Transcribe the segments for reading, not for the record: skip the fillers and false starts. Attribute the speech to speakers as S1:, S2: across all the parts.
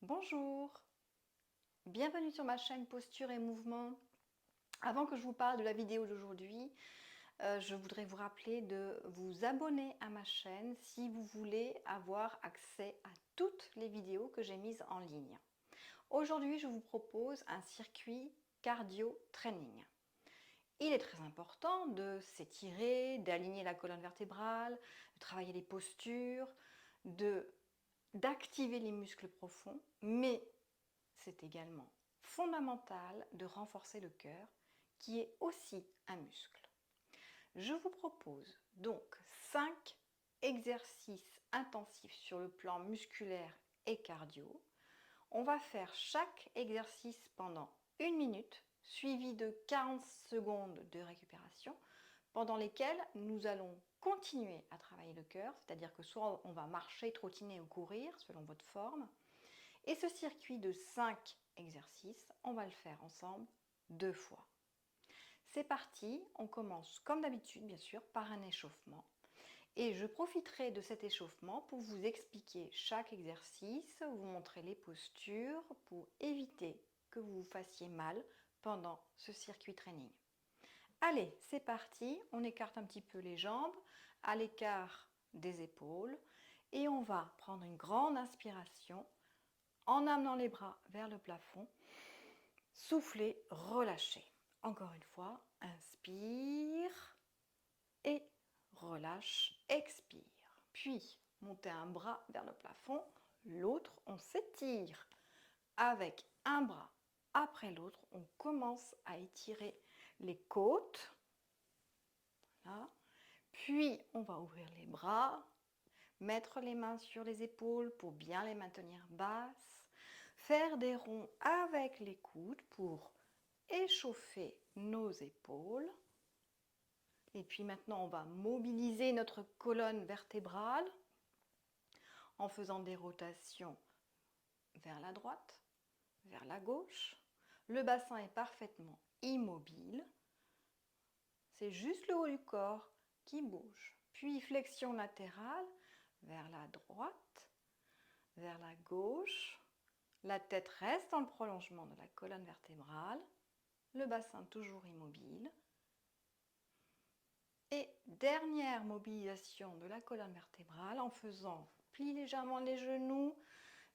S1: Bonjour, bienvenue sur ma chaîne Posture et Mouvement. Avant que je vous parle de la vidéo d'aujourd'hui, je voudrais vous rappeler de vous abonner à ma chaîne si vous voulez avoir accès à toutes les vidéos que j'ai mises en ligne. Aujourd'hui, je vous propose un circuit cardio training. Il est très important de s'étirer, d'aligner la colonne vertébrale, de travailler les postures, d'activer les muscles profonds, mais c'est également fondamental de renforcer le cœur, qui est aussi un muscle. Je vous propose donc 5 exercices intensifs sur le plan musculaire et cardio. On va faire chaque exercice pendant 1 minute, suivi de 40 secondes de récupération, pendant lesquelles nous allons continuer à travailler le cœur, c'est-à-dire que soit on va marcher, trottiner ou courir, selon votre forme. Et ce circuit de 5 exercices, on va le faire ensemble 2 fois. C'est parti, on commence comme d'habitude bien sûr par un échauffement. Et je profiterai de cet échauffement pour vous expliquer chaque exercice, vous montrer les postures pour éviter que vous vous fassiez mal pendant ce circuit training. Allez, c'est parti, on écarte un petit peu les jambes à l'écart des épaules et on va prendre une grande inspiration en amenant les bras vers le plafond. Soufflez, relâchez. Encore une fois, inspire et relâche, expire. Puis, montez un bras vers le plafond, l'autre, on s'étire. Avec un bras après l'autre, on commence à étirer les côtes. Voilà. Puis, on va ouvrir les bras, mettre les mains sur les épaules pour bien les maintenir basses, faire des ronds avec les coudes pour échauffer nos épaules. Et puis maintenant, on va mobiliser notre colonne vertébrale en faisant des rotations vers la droite, vers la gauche. Le bassin est parfaitement immobile. C'est juste le haut du corps qui bouge. Puis flexion latérale vers la droite, vers la gauche. La tête reste dans le prolongement de la colonne vertébrale. Le bassin toujours immobile. Et dernière mobilisation de la colonne vertébrale en faisant plie légèrement les genoux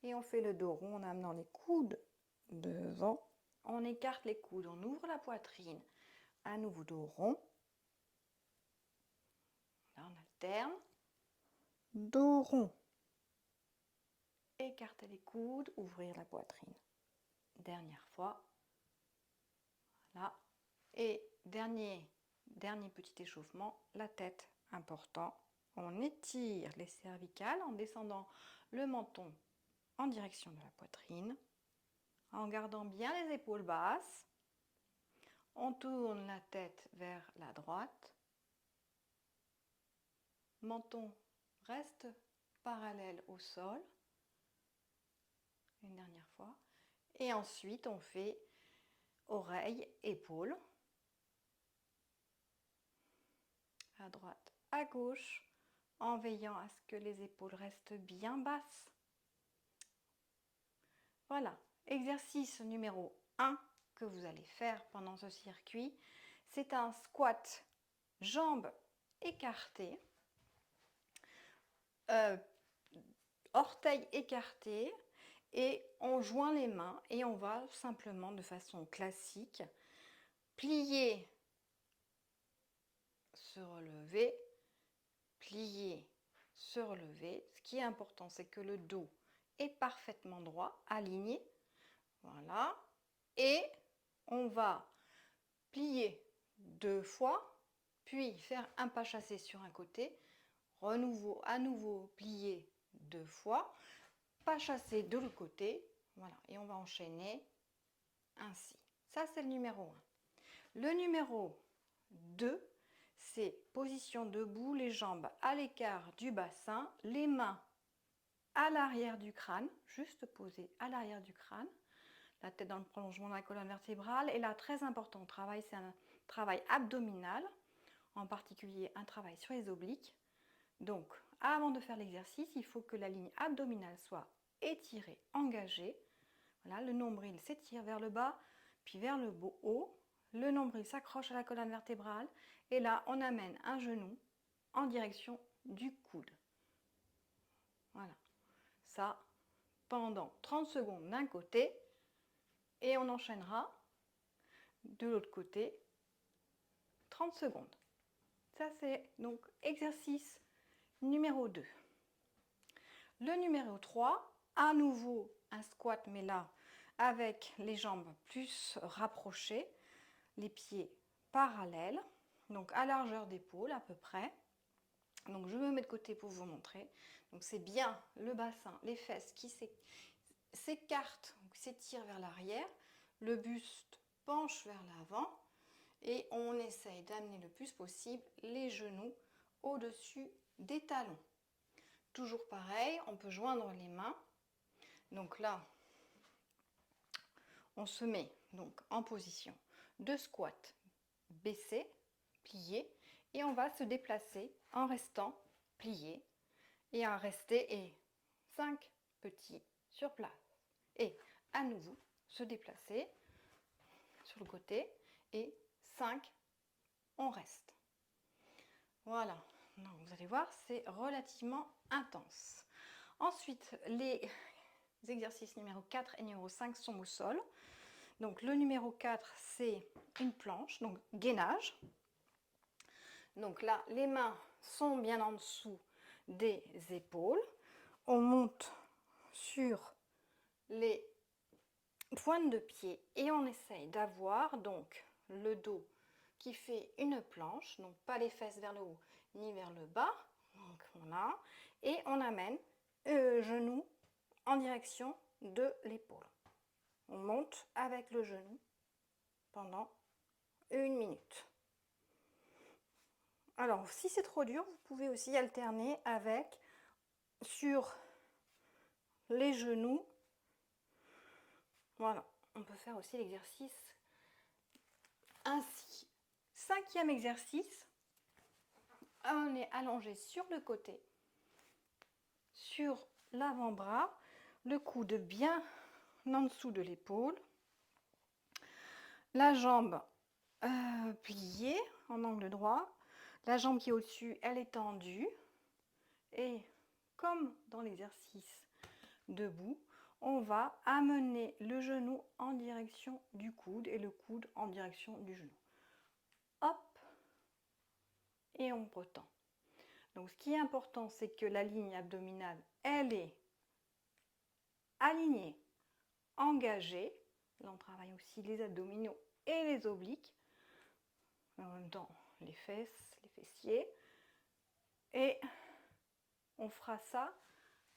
S1: et on fait le dos rond en amenant les coudes devant. On écarte les coudes, on ouvre la poitrine, à nouveau dos rond. Là on alterne. Dos rond. Écarter les coudes, ouvrir la poitrine. Dernière fois. Voilà. Et dernier petit échauffement, la tête, important. On étire les cervicales en descendant le menton en direction de la poitrine, en gardant bien les épaules basses. On tourne la tête vers la droite. Menton reste parallèle au sol. Une dernière fois. Et ensuite, on fait oreille, épaule. À droite, à gauche, en veillant à ce que les épaules restent bien basses. Voilà, exercice numéro 1 que vous allez faire pendant ce circuit. C'est un squat, jambes écartées, orteils écartés, et on joint les mains et on va simplement de façon classique plier, se relever, plier, se relever. Ce qui est important, c'est que le dos est parfaitement droit, aligné. Voilà. Et on va plier 2 fois, puis faire un pas chassé sur un côté, à nouveau plier 2 fois, pas chassé de l'autre côté. Voilà. Et on va enchaîner ainsi. Ça, c'est le numéro 1. Le numéro 2, c'est position debout, les jambes à l'écart du bassin, les mains à l'arrière du crâne, juste posées à l'arrière du crâne, la tête dans le prolongement de la colonne vertébrale. Et là, très important, c'est un travail abdominal, en particulier un travail sur les obliques. Donc, avant de faire l'exercice, il faut que la ligne abdominale soit étirer, engager. Voilà, le nombril s'étire vers le bas, puis vers le haut. Le nombril s'accroche à la colonne vertébrale. Et là, on amène un genou en direction du coude. Voilà. Ça, pendant 30 secondes d'un côté. Et on enchaînera de l'autre côté 30 secondes. Ça, c'est donc exercice numéro 2. Le numéro 3, à nouveau un squat, mais là, avec les jambes plus rapprochées, les pieds parallèles, donc à largeur d'épaule à peu près. Donc je me mets de côté pour vous montrer. Donc c'est bien le bassin, les fesses qui s'écartent, s'étirent vers l'arrière, le buste penche vers l'avant et on essaye d'amener le plus possible les genoux au-dessus des talons. Toujours pareil, on peut joindre les mains. Donc là, on se met donc en position de squat baissé, plié, et on va se déplacer en restant plié et en rester et 5 petits sur place. Et à nouveau, se déplacer sur le côté et 5, on reste. Voilà, donc, vous allez voir, c'est relativement intense. Ensuite, les exercices numéro 4 et numéro 5 sont au sol. Donc le numéro 4, c'est une planche, donc gainage. Donc là, les mains sont bien en dessous des épaules. On monte sur les pointes de pied et on essaye d'avoir donc le dos qui fait une planche, donc pas les fesses vers le haut ni vers le bas. Donc on a, et on amène genou en direction de l'épaule. On monte avec le genou pendant 1 minute. Alors, si c'est trop dur, vous pouvez aussi alterner avec sur les genoux. Voilà, on peut faire aussi l'exercice ainsi. 5e exercice, on est allongé sur le côté, sur l'avant-bras, le coude bien en dessous de l'épaule, la jambe pliée en angle droit, la jambe qui est au-dessus, elle est tendue, et comme dans l'exercice debout, on va amener le genou en direction du coude et le coude en direction du genou. Hop, et on retend. Donc ce qui est important, c'est que la ligne abdominale, elle est alignée, engagée. Là, on travaille aussi les abdominaux et les obliques. En même temps, les fesses, les fessiers. Et on fera ça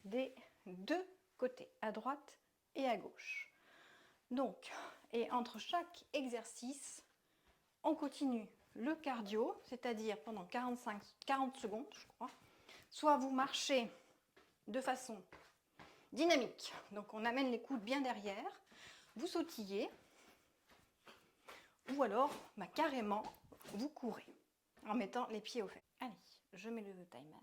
S1: des deux côtés, à droite et à gauche. Donc, et entre chaque exercice, on continue le cardio, c'est-à-dire pendant 40 secondes, je crois. Soit vous marchez de façon dynamique, donc on amène les coudes bien derrière, vous sautillez, ou alors carrément vous courez en mettant les pieds aux fesses. Allez, je mets le timer.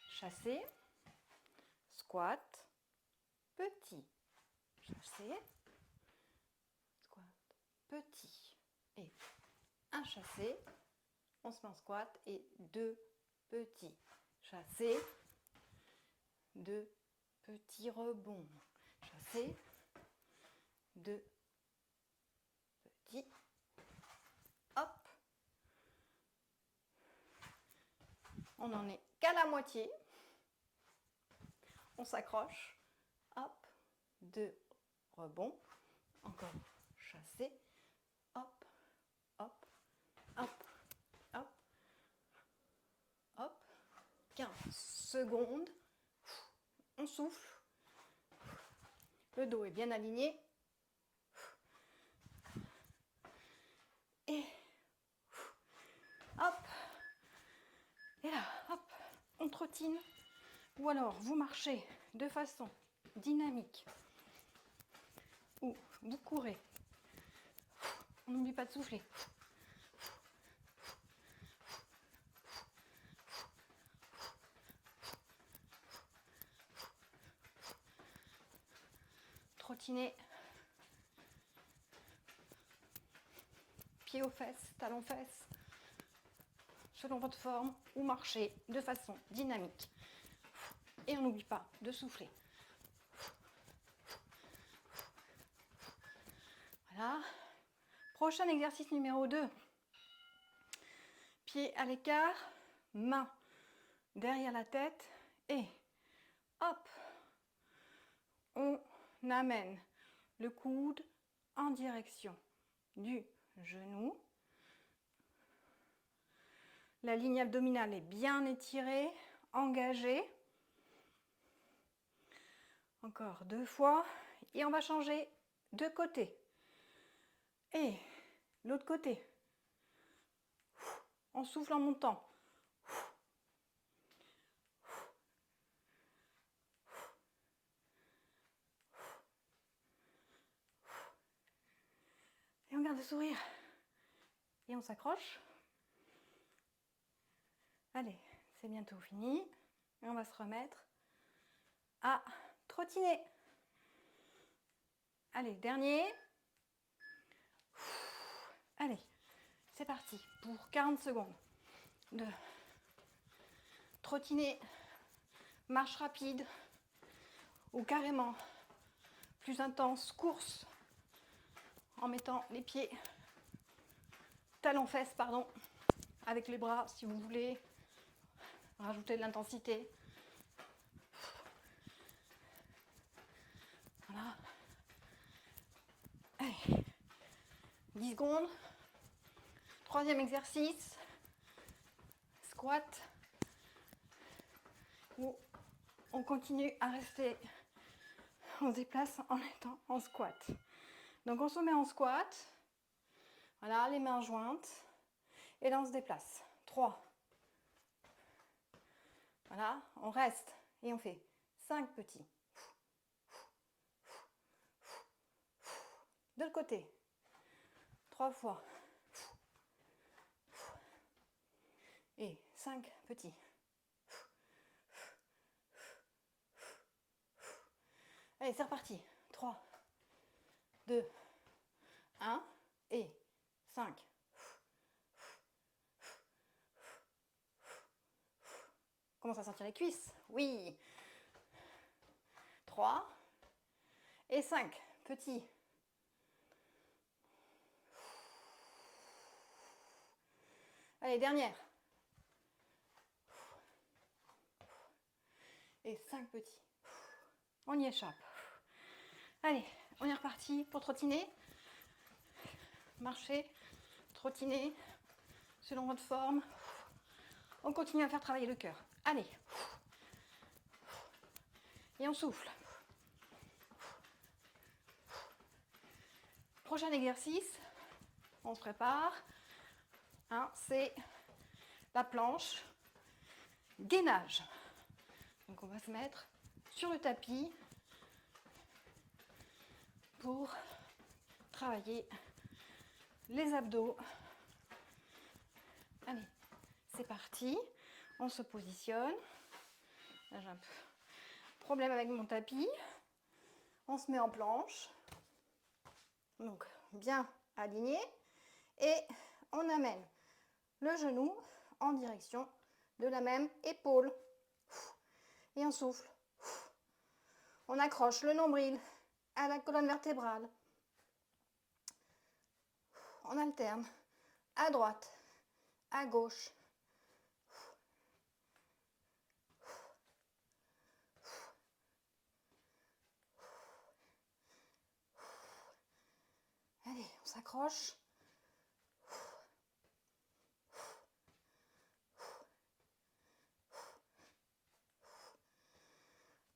S1: Chassé, squat, petit, chassé, squat, petit, et un chassé, on se met en squat, et 2 petits, chassé, 2 petits rebonds, chassé, 2 petits, hop, on n'en est qu'à la moitié, on s'accroche, hop, 2 rebonds, encore chassé, hop, hop, hop, hop, hop, 15 secondes, on souffle, le dos est bien aligné, et hop, et là, hop, on trottine, ou alors vous marchez de façon dynamique, ou vous courez. On n'oublie pas de souffler. 1, trottiner. Pieds aux fesses, talons fesses, selon votre forme, ou marcher de façon dynamique. Et on n'oublie pas de souffler. Voilà. Prochain exercice numéro 2. Pieds à l'écart, mains derrière la tête et hop, on amène le coude en direction du genou. La ligne abdominale est bien étirée, engagée. Encore 2 fois. Et on va changer de côté. Et l'autre côté. On souffle en montant. Et on garde le sourire. Et on s'accroche. Allez, c'est bientôt fini. Et on va se remettre à trottiner. Allez, dernier. Allez, c'est parti pour 40 secondes de trottiner, marche rapide ou carrément plus intense, course en mettant les pieds, talons-fesses, pardon, avec les bras si vous voulez rajouter de l'intensité. Voilà. Allez, 10 secondes. Troisième exercice, squat, où on continue à rester, on se déplace en étant en squat. Donc on se met en squat, voilà, les mains jointes, et là on se déplace. 3. Voilà, on reste et on fait 5 petits. De l'autre côté, 3 fois. Et 5 petits. Allez, c'est reparti. 3, 2, 1 et 5. Commence à sentir les cuisses. Oui. 3 et 5 petits. Allez, dernière. Et 5 petits. On y échappe. Allez, on est reparti pour trottiner. Marcher, trottiner, selon votre forme. On continue à faire travailler le cœur. Allez. Et on souffle. Prochain exercice. On se prépare. C'est la planche gainage. Donc on va se mettre sur le tapis pour travailler les abdos. Allez, c'est parti. On se positionne. Là, j'ai un peu problème avec mon tapis. On se met en planche. Donc bien aligné. Et on amène le genou en direction de la même épaule. Et on souffle. On accroche le nombril à la colonne vertébrale. On alterne à droite, à gauche. Allez, on s'accroche.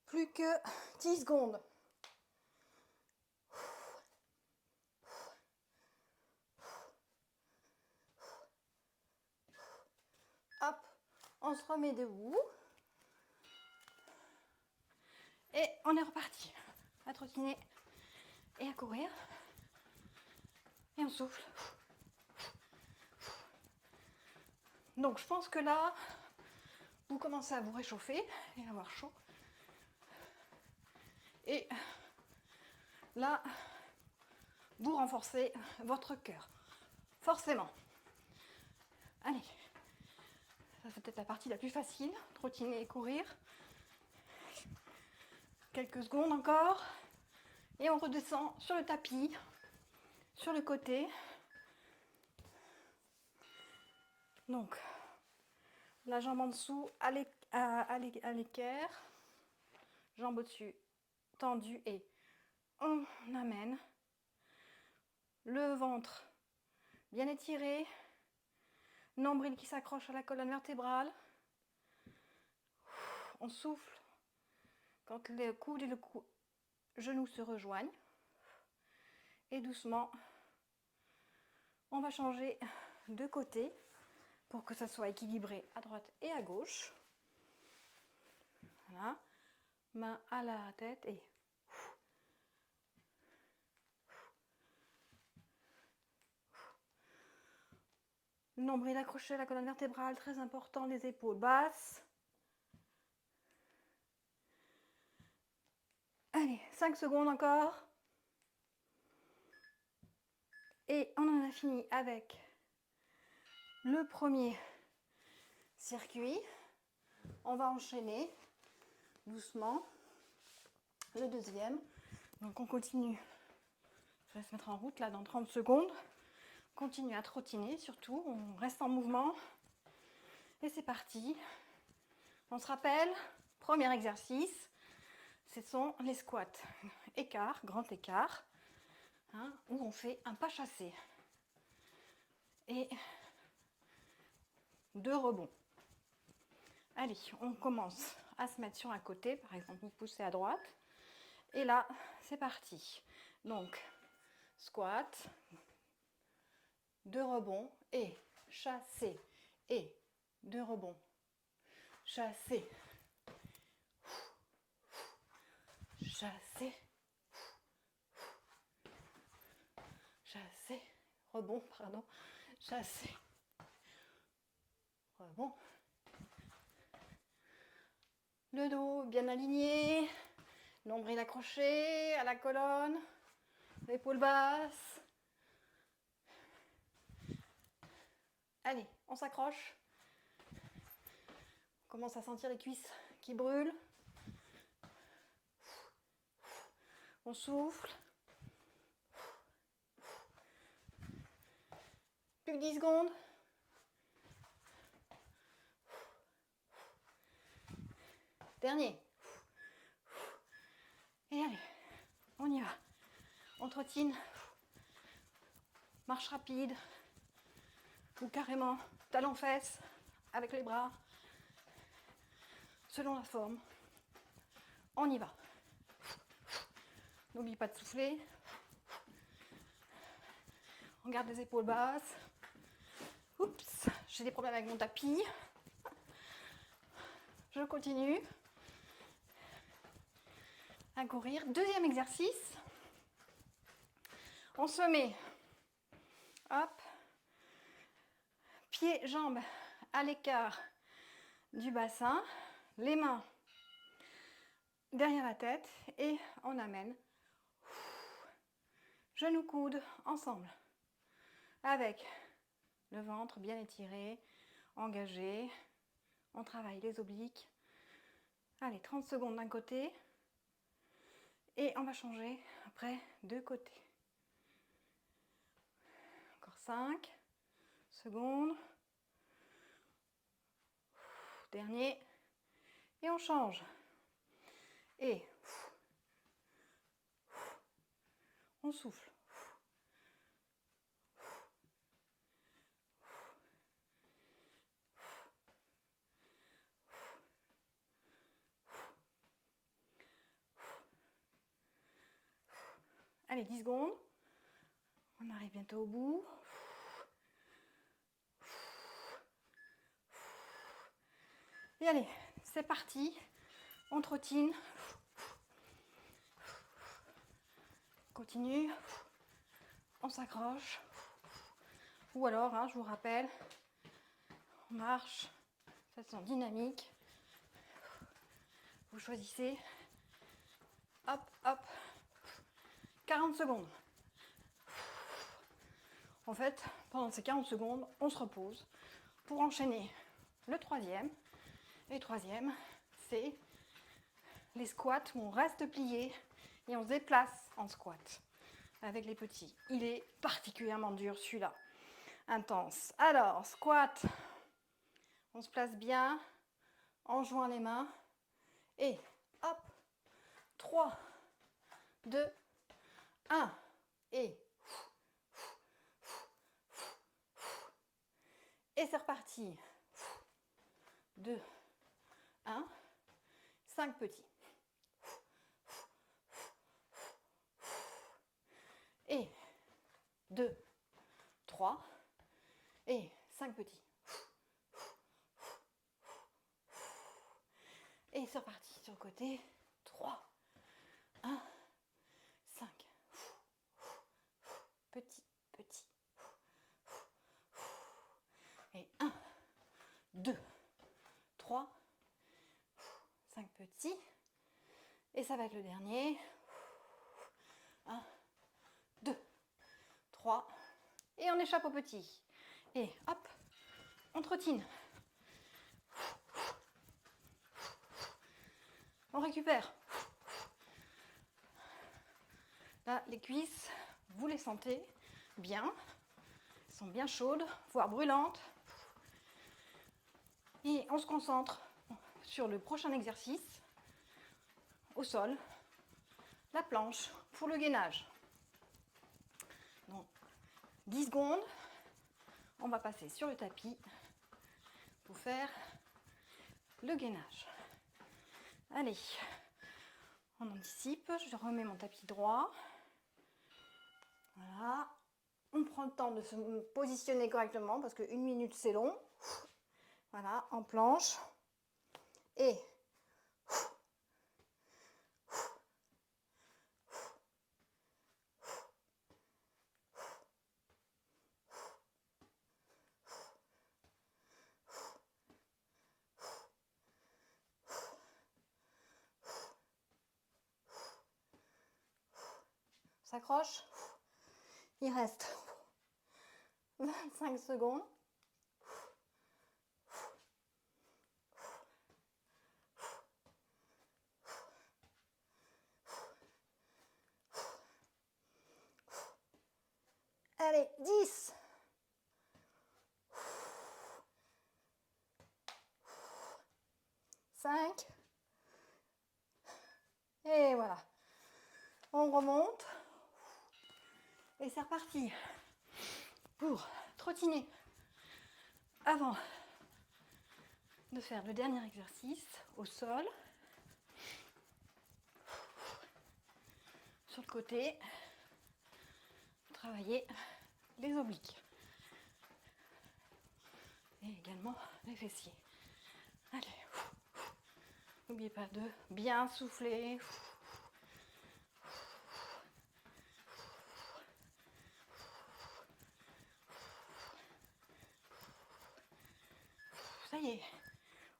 S1: Plus que 10 secondes. Hop, on se remet debout. Et on est reparti à trottiner et à courir. Et on souffle. Donc je pense que là, vous commencez à vous réchauffer et à avoir chaud. Et là, vous renforcez votre cœur. Forcément. Allez. Ça, c'est peut-être la partie la plus facile. Trottiner et courir. Quelques secondes encore. Et on redescend sur le tapis, sur le côté. Donc, la jambe en dessous à l'équerre. Jambe au-dessus, tendue et on amène. Le ventre bien étiré. Nombril qui s'accroche à la colonne vertébrale. On souffle quand le coude et le genou se rejoignent. Et doucement, on va changer de côté pour que ça soit équilibré à droite et à gauche. Voilà. Main à la tête et le nombril accroché à la colonne vertébrale, très important, les épaules basses. Allez, 5 secondes encore. Et on en a fini avec le premier circuit. On va enchaîner doucement le deuxième. Donc on continue. Je vais se mettre en route là dans 30 secondes. Continue à trottiner surtout. On reste en mouvement. Et c'est parti. On se rappelle, premier exercice, ce sont les squats. Écart, grand écart, hein, où on fait un pas chassé. Et 2 rebonds. Allez, on commence à se mettre sur un côté, par exemple, vous poussez à droite. Et là, c'est parti. Donc, squat, 2 rebonds et chassé. Et 2 rebonds, chassé. Chassé. Chassé. Rebond, pardon. Chassé. Rebond. Le dos bien aligné, nombril accroché à la colonne, épaules basses. Allez, on s'accroche. On commence à sentir les cuisses qui brûlent. On souffle. Plus que 10 secondes. Dernier. Et allez, on y va. On trottine. Marche rapide. Ou carrément talons-fesses avec les bras. Selon la forme. On y va. N'oublie pas de souffler. On garde les épaules basses. Oups, j'ai des problèmes avec mon tapis. Je continue à courir. Deuxième exercice. On se met, hop, pieds, jambes à l'écart du bassin, les mains derrière la tête et on amène genoux coudes ensemble avec le ventre bien étiré, engagé. On travaille les obliques. Allez, 30 secondes d'un côté et on va changer après de côté. Encore 5 secondes. Dernier. Et on change. Et on souffle. Allez, 10 secondes. On arrive bientôt au bout. Et allez, c'est parti. On trottine. Continue. On s'accroche. Ou alors, hein, je vous rappelle, on marche de façon dynamique. Vous choisissez. Hop, hop. 40 secondes. En fait, pendant ces 40 secondes, on se repose pour enchaîner le troisième. Et le troisième, c'est les squats où on reste plié et on se déplace en squat avec les petits. Il est particulièrement dur celui-là, intense. Alors, squat, on se place bien en joint les mains et hop, 3, 2, 1 et c'est reparti. 2, 1, 5 petits. Et 2, 3 et 5 petits. Et c'est reparti sur le côté. 3, 1, 5. Petit, petit. Et 1, 2, 3, 5 petits. Et ça va être le dernier. 1, 2, 3. Et on échappe au petit. Et hop, on trottine. On récupère. Là, les cuisses, vous les sentez bien. Elles sont bien chaudes, voire brûlantes. Et on se concentre sur le prochain exercice, au sol, la planche pour le gainage. Donc, 10 secondes, on va passer sur le tapis pour faire le gainage. Allez, on anticipe, je remets mon tapis droit. Voilà, on prend le temps de se positionner correctement parce qu'une minute c'est long. Voilà, en planche. Et on s'accroche. Il reste 25 secondes. Allez, 10. 5. Et voilà. On remonte. Et c'est reparti pour trottiner avant de faire le dernier exercice au sol. Sur le côté, travailler les obliques. Et également les fessiers. Allez. N'oubliez pas de bien souffler. Ça y est,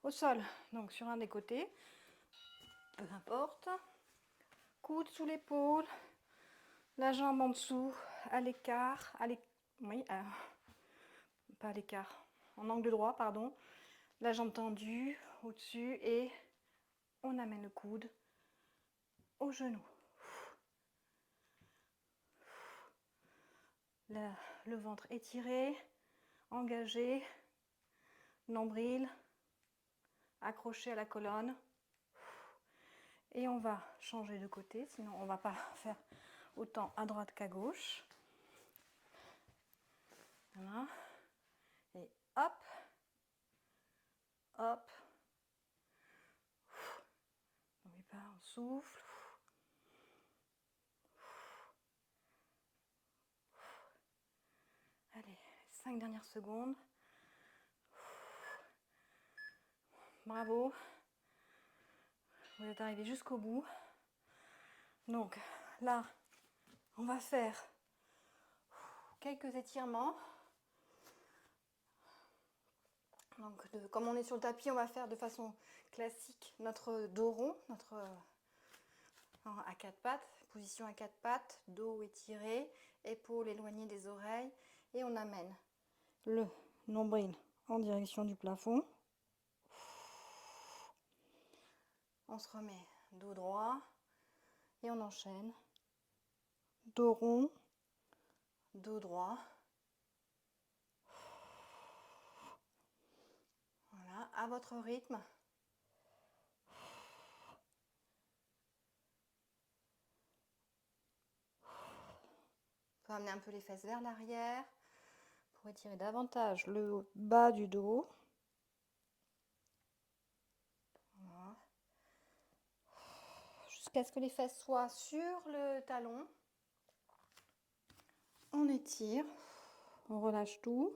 S1: au sol, donc sur un des côtés, peu importe. Coude sous l'épaule, la jambe en dessous, à l'écart, oui, pas à l'écart, en angle droit, pardon. La jambe tendue au-dessus et on amène le coude au genou. Le ventre étiré, engagé, nombril, accroché à la colonne. Et on va changer de côté, sinon on ne va pas faire autant à droite qu'à gauche. Voilà. Et hop, hop. N'oublie pas, on souffle. Allez, 5 dernières secondes. Bravo. Vous êtes arrivé jusqu'au bout. Donc là, on va faire quelques étirements. Donc, comme on est sur le tapis, on va faire de façon classique notre dos rond, notre Alors, à quatre pattes, position à quatre pattes, dos étiré, épaules éloignées des oreilles. Et on amène le nombril en direction du plafond. On se remet dos droit et on enchaîne. Dos rond, dos droit. Voilà, à votre rythme. Il faut amener un peu les fesses vers l'arrière pour étirer davantage le bas du dos. Voilà. Jusqu'à ce que les fesses soient sur le talon. On étire, on relâche tout.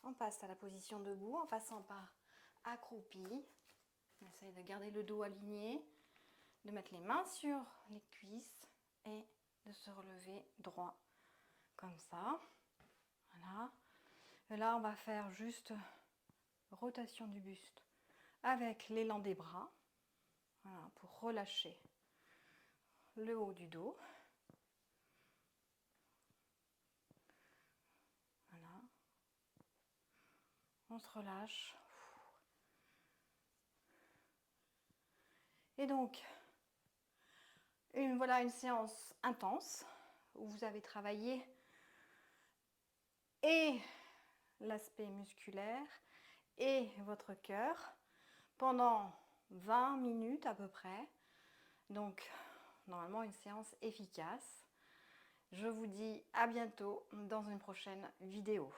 S1: On passe à la position debout en passant par accroupi. On essaye de garder le dos aligné, de mettre les mains sur les cuisses et de se relever droit comme ça. Voilà. Et là, on va faire juste rotation du buste avec l'élan des bras. Voilà, pour relâcher le haut du dos. Voilà. On se relâche. Et donc, voilà une séance intense où vous avez travaillé et l'aspect musculaire et votre cœur pendant 20 minutes à peu près. Donc, normalement, une séance efficace. Je vous dis à bientôt dans une prochaine vidéo.